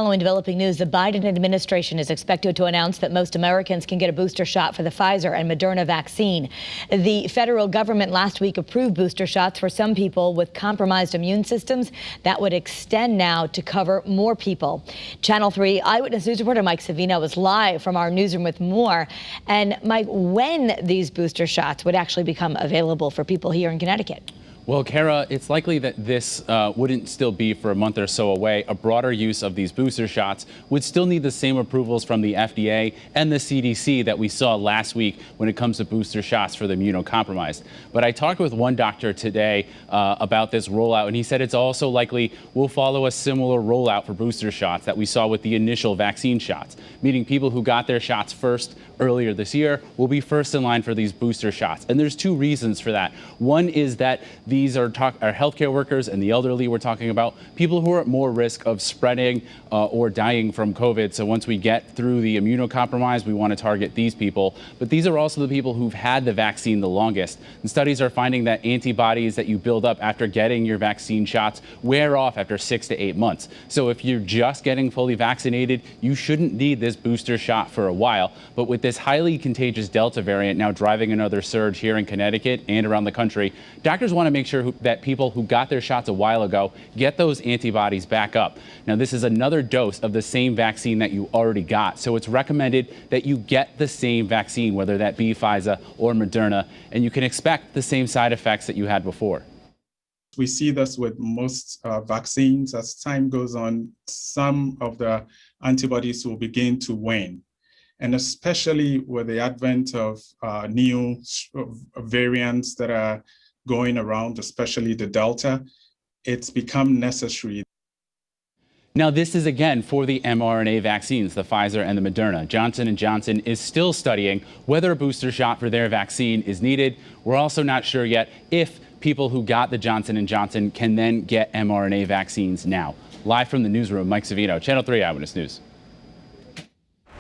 Following developing news, the Biden administration is expected to announce that most Americans can get a booster shot for the Pfizer and Moderna vaccine. The federal government last week approved booster shots for some people with compromised immune systems. That would extend now to cover more people. Channel 3 Eyewitness News reporter Mike Savino is live from our newsroom with more. And Mike, when these booster shots would actually become available for people here in Connecticut? Well, Kara, it's likely that this wouldn't still be for a month or so away. A broader use of these booster shots would still need the same approvals from the FDA and the CDC that we saw last week when it comes to booster shots for the immunocompromised. But I talked with one doctor today about this rollout, and he said it's also likely we'll follow a similar rollout for booster shots that we saw with the initial vaccine shots, meaning people who got their shots first earlier this year will be first in line for these booster shots. And there's two reasons for that. One is that these are healthcare workers and the elderly we're talking about, people who are at more risk of spreading or dying from COVID. So once we get through the immunocompromised, we want to target these people. But these are also the people who've had the vaccine the longest. And studies are finding that antibodies that you build up after getting your vaccine shots wear off after 6 to 8 months. So if you're just getting fully vaccinated, you shouldn't need this booster shot for a while. But with this highly contagious Delta variant now driving another surge here in Connecticut and around the country, doctors want to make sure that people who got their shots a while ago get those antibodies back up. Now, this is another dose of the same vaccine that you already got. So it's recommended that you get the same vaccine, whether that be Pfizer or Moderna, and you can expect the same side effects that you had before. We see this with most vaccines. As time goes on, some of the antibodies will begin to wane. And especially with the advent of new variants that are going around, especially the Delta, it's become necessary. Now, this is again for the mRNA vaccines, the Pfizer and the Moderna. Johnson & Johnson is still studying whether a booster shot for their vaccine is needed. We're also not sure yet if people who got the Johnson & Johnson can then get mRNA vaccines now. Live from the newsroom, Mike Savino, Channel 3 Eyewitness News.